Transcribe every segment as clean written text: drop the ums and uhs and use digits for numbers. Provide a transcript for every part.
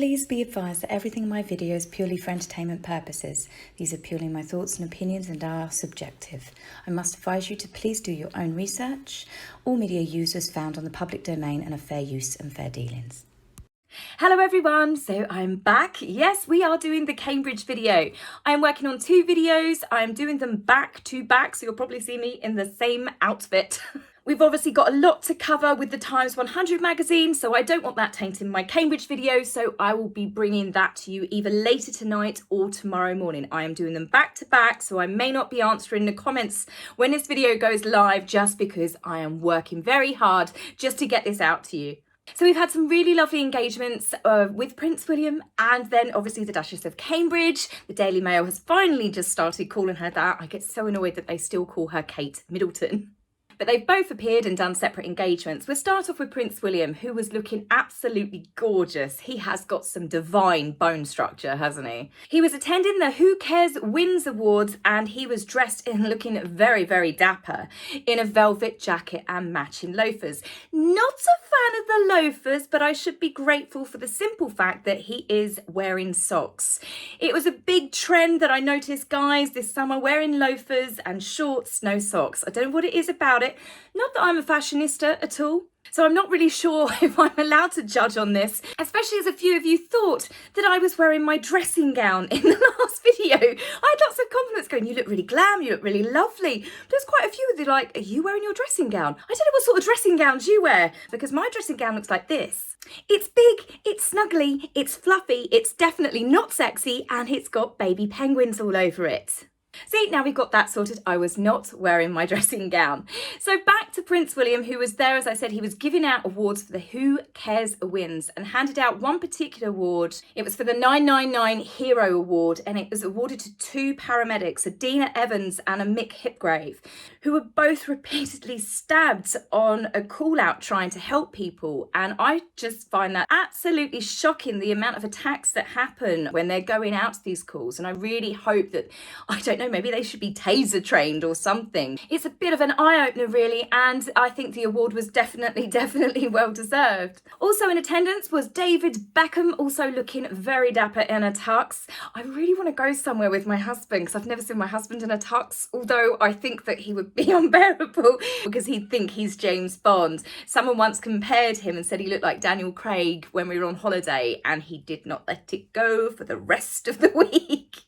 Please be advised that everything in my video is purely for entertainment purposes. These are purely my thoughts and opinions and are subjective. I must advise you to please do your own research. All media users found on the public domain and are fair use and fair dealings. Hello everyone, so I'm back. Yes, we are doing the Cambridge video. I'm working on 2 videos. I'm doing them back to back, so you'll probably see me in the same outfit. We've obviously got a lot to cover with the Times 100 magazine, so I don't want that tainting my Cambridge video, so I will be bringing that to you either later tonight or tomorrow morning. I am doing them back to back, so I may not be answering the comments when this video goes live just because I am working very hard just to get this out to you. So we've had some really lovely engagements with Prince William and then obviously the Duchess of Cambridge. The Daily Mail has finally just started calling her that. I get so annoyed that they still call her Kate Middleton. But they've both appeared and done separate engagements. We'll start off with Prince William, who was looking absolutely gorgeous. He has got some divine bone structure, hasn't he? He was attending the Who Cares Wins Awards and he was dressed in looking very, very dapper in a velvet jacket and matching loafers. Not a fan of the loafers, but I should be grateful for the simple fact that he is wearing socks. It was a big trend that I noticed guys this summer wearing loafers and shorts, no socks. I don't know what it is about it. Not that I'm a fashionista at all, so I'm not really sure if I'm allowed to judge on this, especially as a few of you thought that I was wearing my dressing gown in the last video. I had lots of compliments going, you look really glam, you look really lovely. There's quite a few of you like, are you wearing your dressing gown? I don't know what sort of dressing gowns you wear, because my dressing gown looks like this. It's big, it's snuggly, it's fluffy, it's definitely not sexy, and it's got baby penguins all over it. See, now we've got that sorted. I was not wearing my dressing gown. So back to Prince William, who was there, as I said, he was giving out awards for the Who Cares Wins and handed out one particular award. It was for the 999 Hero Award, and it was awarded to 2 paramedics, a Dina Evans and a Mick Hipgrave, who were both repeatedly stabbed on a call out trying to help people. And I just find that absolutely shocking, the amount of attacks that happen when they're going out to these calls. And I really hope that, I don't know, maybe they should be taser trained or something. It's a bit of an eye-opener really, and I think the award was definitely well deserved. Also in attendance was David Beckham, also looking very dapper in a tux. I really want to go somewhere with my husband because I've never seen my husband in a tux, although I think that he would be unbearable because he'd think he's James Bond. Someone once compared him and said he looked like Daniel Craig when we were on holiday, and he did not let it go for the rest of the week.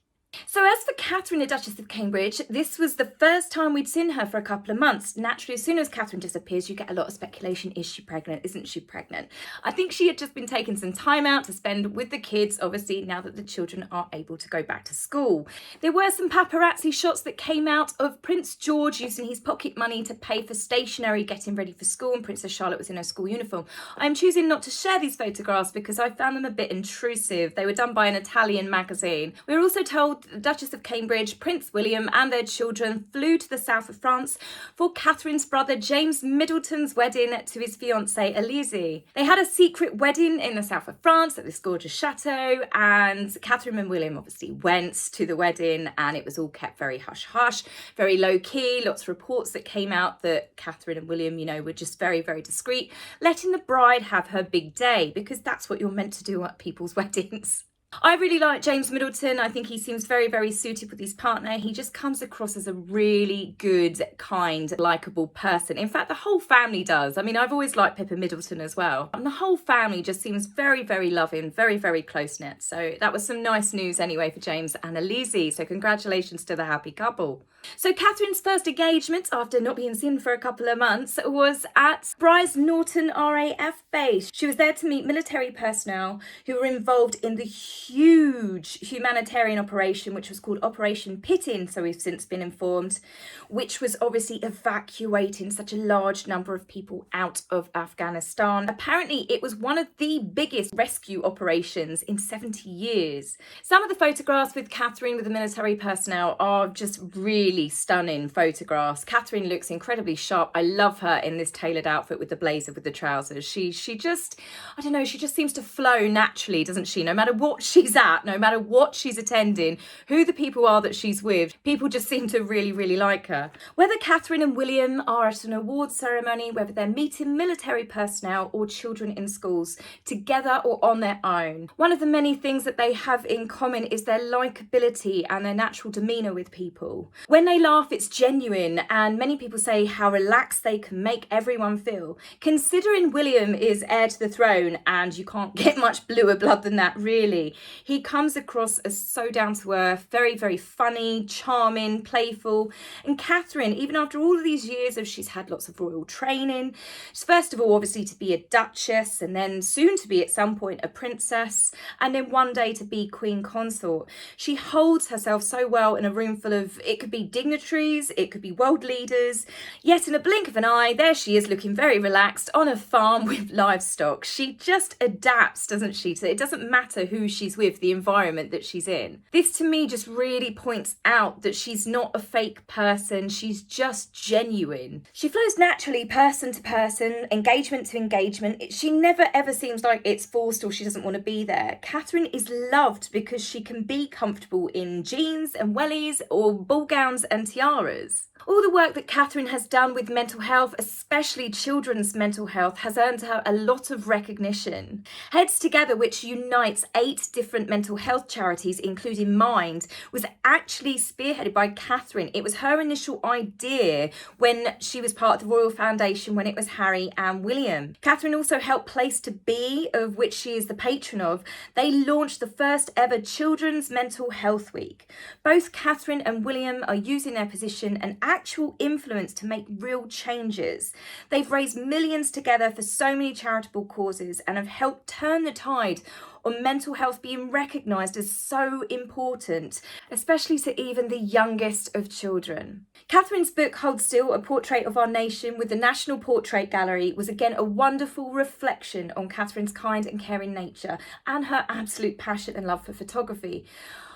So as for Catherine, the Duchess of Cambridge, this was the first time we'd seen her for a couple of months. Naturally, as soon as Catherine disappears, you get a lot of speculation. Is she pregnant? Isn't she pregnant? I think she had just been taking some time out to spend with the kids, obviously, now that the children are able to go back to school. There were some paparazzi shots that came out of Prince George using his pocket money to pay for stationery, getting ready for school, and Princess Charlotte was in her school uniform. I'm choosing not to share these photographs because I found them a bit intrusive. They were done by an Italian magazine. We were also told the Duchess of Cambridge, Prince William and their children flew to the south of France for Catherine's brother James Middleton's wedding to his fiancée Elise. They had a secret wedding in the south of France at this gorgeous chateau, and Catherine and William obviously went to the wedding, and it was all kept very hush-hush, very low-key. Lots of reports that came out that Catherine and William, you know, were just very, very discreet, letting the bride have her big day, because that's what you're meant to do at people's weddings. I really like James Middleton. I think he seems very, very suited with his partner. He just comes across as a really good, kind, likeable person. In fact, the whole family does. I mean, I've always liked Pippa Middleton as well. And the whole family just seems very, very loving, very, very close-knit. So that was some nice news anyway for James and Elise. So congratulations to the happy couple. So Catherine's first engagement, after not being seen for a couple of months, was at Bryce Norton RAF base. She was there to meet military personnel who were involved in the huge humanitarian operation, which was called Operation Pitin, so we've since been informed, which was obviously evacuating such a large number of people out of Afghanistan. Apparently, it was one of the biggest rescue operations in 70 years. Some of the photographs with Catherine with the military personnel are just really stunning photographs. Catherine looks incredibly sharp. I love her in this tailored outfit with the blazer with the trousers. She just, I don't know, she just seems to flow naturally, doesn't she? No matter what she's at, no matter what she's attending, who the people are that she's with, people just seem to really, really like her. Whether Catherine and William are at an awards ceremony, whether they're meeting military personnel or children in schools, together or on their own, one of the many things that they have in common is their likability and their natural demeanour with people. When they laugh, it's genuine, and many people say how relaxed they can make everyone feel. Considering William is heir to the throne, and you can't get much bluer blood than that, really, he comes across as so down to earth, very, very funny, charming, playful. And Catherine, even after all of these years of she's had lots of royal training, first of all, obviously to be a duchess, and then soon to be at some point a princess, and then one day to be queen consort. She holds herself so well in a room full of, it could be dignitaries, it could be world leaders, yet in a blink of an eye, there she is looking very relaxed on a farm with livestock. She just adapts, doesn't she? So it doesn't matter who she's with, the environment that she's in. This to me just really points out that she's not a fake person, she's just genuine. She flows naturally person to person, engagement to engagement. She never ever seems like it's forced or she doesn't want to be there. Catherine is loved because she can be comfortable in jeans and wellies or ball gowns and tiaras. All the work that Catherine has done with mental health, especially children's mental health, has earned her a lot of recognition. Heads Together, which unites 8 different mental health charities, including Mind, was actually spearheaded by Catherine. It was her initial idea when she was part of the Royal Foundation when it was Harry and William. Catherine also helped Place to Be, of which she is the patron of. They launched the first ever Children's Mental Health Week. Both Catherine and William are using their position and actual influence to make real changes. They've raised millions together for so many charitable causes and have helped turn the tide on mental health being recognised as so important, especially to even the youngest of children. Catherine's book, Hold Still, A Portrait of Our Nation with the National Portrait Gallery, was again a wonderful reflection on Catherine's kind and caring nature and her absolute passion and love for photography.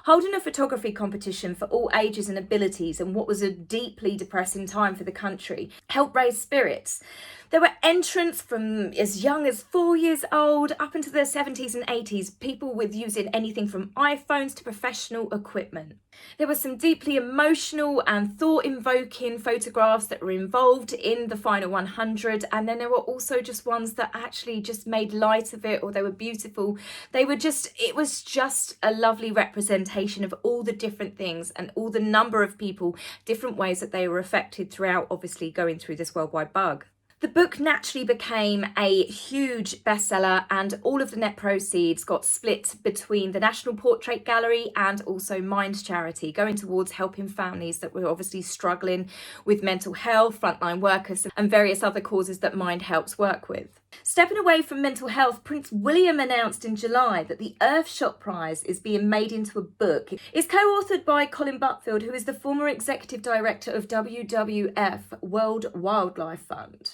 Holding a photography competition for all ages and abilities in what was a deeply depressing time for the country helped raise spirits. There were entrants from as young as 4 years old up into the 70s and 80s, people with using anything from iPhones to professional equipment. There were some deeply emotional and thought-invoking photographs that were involved in the final 100, and then there were also just ones that actually just made light of it, or they were beautiful. It was just a lovely representation of all the different things and all the number of people, different ways that they were affected throughout, obviously, going through this worldwide bug. The book naturally became a huge bestseller, and all of the net proceeds got split between the National Portrait Gallery and also Mind charity, going towards helping families that were obviously struggling with mental health, frontline workers, and various other causes that Mind helps work with. Stepping away from mental health, Prince William announced in July that the Earthshot Prize is being made into a book. It's co-authored by Colin Butfield, who is the former executive director of WWF, World Wildlife Fund.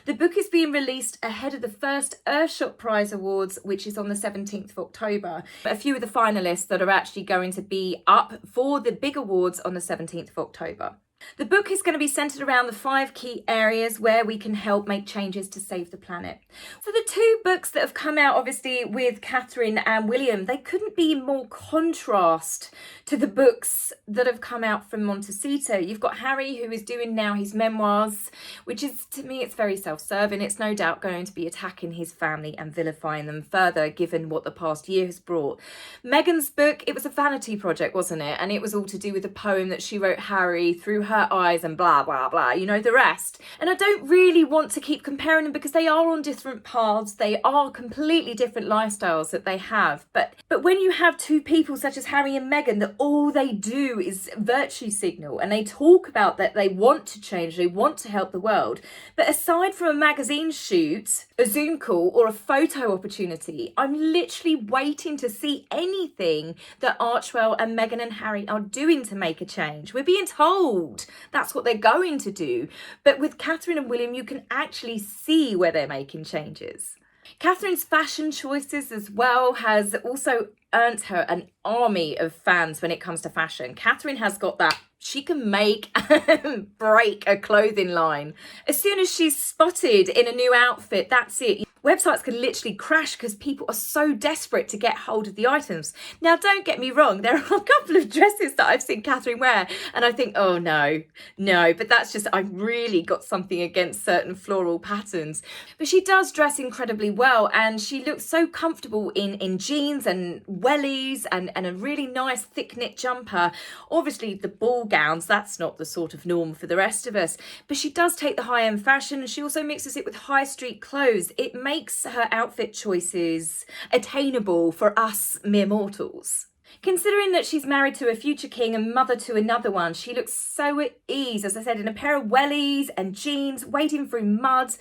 The book is being released ahead of the first Earthshot Prize Awards, which is on the 17th of October. A few of the finalists that are actually going to be up for the big awards on the 17th of October. The book is going to be centred around the 5 key areas where we can help make changes to save the planet. So the 2 books that have come out, obviously, with Catherine and William, they couldn't be more contrast to the books that have come out from Montecito. You've got Harry, who is doing now his memoirs, which is, to me, it's very self-serving. It's no doubt going to be attacking his family and vilifying them further, given what the past year has brought. Meghan's book, it was a vanity project, wasn't it? And it was all to do with a poem that she wrote Harry through her eyes and blah, blah, blah, you know, the rest. And I don't really want to keep comparing them because they are on different paths. They are completely different lifestyles that they have. But when you have 2 people such as Harry and Meghan, that all they do is virtue signal and they talk about that they want to change, they want to help the world. But aside from a magazine shoot, a Zoom call or a photo opportunity, I'm literally waiting to see anything that Archwell and Meghan and Harry are doing to make a change. We're being told that's what they're going to do. But with Catherine and William, you can actually see where they're making changes. Catherine's fashion choices as well has also earned her an army of fans when it comes to fashion. Catherine has got that She can make and break a clothing line. As soon as she's spotted in a new outfit, that's it. Websites can literally crash because people are so desperate to get hold of the items. Now, don't get me wrong, there are a couple of dresses that I've seen Catherine wear and I think, oh no, but that's just, I've really got something against certain floral patterns. But she does dress incredibly well and she looks so comfortable in jeans and wellies and a really nice thick knit jumper. Obviously the ball gowns, that's not the sort of norm for the rest of us, but she does take the high-end fashion and she also mixes it with high street clothes. It makes her outfit choices attainable for us mere mortals. Considering that she's married to a future king and mother to another one, she looks so at ease, as I said, in a pair of wellies and jeans, wading through mud.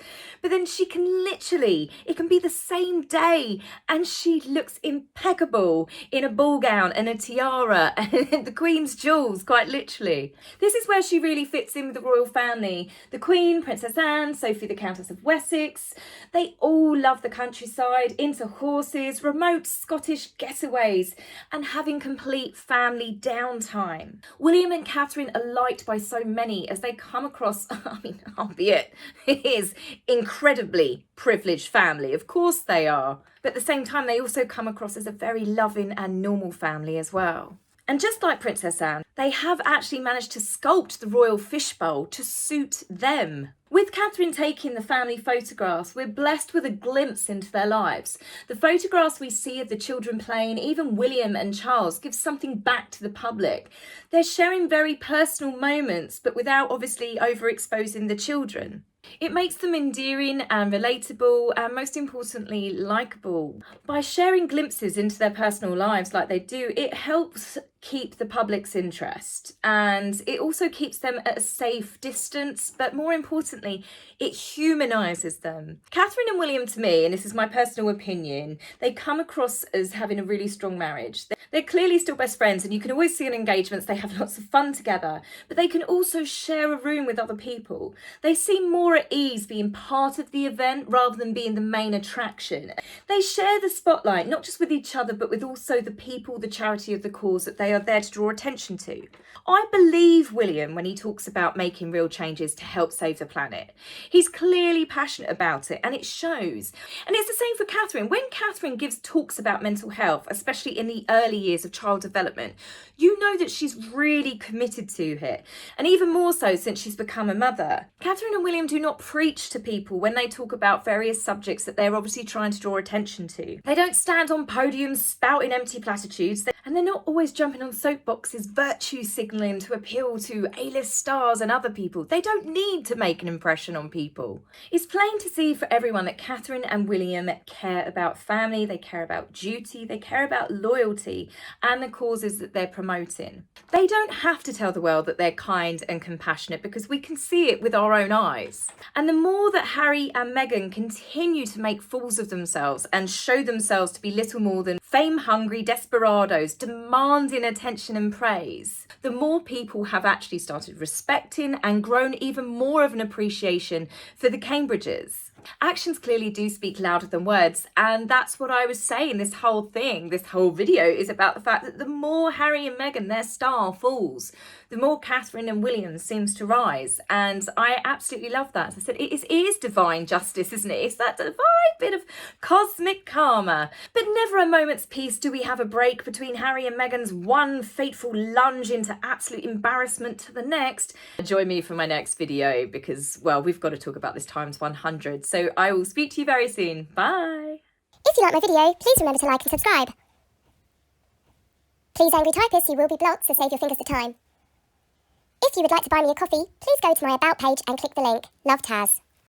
But then she can literally, it can be the same day, and she looks impeccable in a ball gown and a tiara and the Queen's jewels, quite literally. This is where she really fits in with the royal family. The Queen, Princess Anne, Sophie the Countess of Wessex, they all love the countryside, into horses, remote Scottish getaways, and having complete family downtime. William and Catherine are liked by so many as they come across, albeit it is incredibly privileged family, of course they are, but at the same time they also come across as a very loving and normal family as well. And just like Princess Anne, they have actually managed to sculpt the royal fishbowl to suit them. With Catherine taking the family photographs, we're blessed with a glimpse into their lives. The photographs we see of the children playing, even William and Charles, give something back to the public. They're sharing very personal moments, but without obviously overexposing the children. It makes them endearing and relatable and most importantly likeable. By sharing glimpses into their personal lives like they do, it helps keep the public's interest and it also keeps them at a safe distance, but more importantly it humanises them. Catherine and William, to me, and this is my personal opinion, they come across as having a really strong marriage. They're clearly still best friends and you can always see in engagements they have lots of fun together, but they can also share a room with other people. They seem more at ease being part of the event rather than being the main attraction. They share the spotlight not just with each other but with also the people, the charity of the cause that they are there to draw attention to. I believe William when he talks about making real changes to help save the planet. He's clearly passionate about it and it shows. And it's the same for Catherine. When Catherine gives talks about mental health, especially in the early years of child development, you know that she's really committed to it. And even more so since she's become a mother. Catherine and William do not preach to people when they talk about various subjects that they're obviously trying to draw attention to. They don't stand on podiums spouting empty platitudes, and they're not always jumping on soapboxes virtue signalling to appeal to A-list stars and other people. They don't need to make an impression on people. It's plain to see for everyone that Catherine and William care about family, they care about duty, they care about loyalty and the causes that they're promoting. They don't have to tell the world that they're kind and compassionate because we can see it with our own eyes. And the more that Harry and Meghan continue to make fools of themselves and show themselves to be little more than fame-hungry desperados demanding attention and praise, the more people have actually started respecting and grown even more of an appreciation for the Cambridges. Actions clearly do speak louder than words, and that's what I was saying. This whole video is about the fact that the more Harry and Meghan, their star, falls, the more Catherine and William seems to rise, and I absolutely love that. As I said, it is divine justice, isn't it? It's that divine bit of cosmic karma. But never a moment's peace do we have a break between Harry and Meghan's one fateful lunge into absolute embarrassment to the next. Join me for my next video because, well, we've got to talk about this times 100. So I will speak to you very soon. Bye. If you like my video, please remember to like and subscribe. Please, angry typists, you will be blocked, so save your fingers the time. If you would like to buy me a coffee, please go to my About page and click the link. Love, Taz.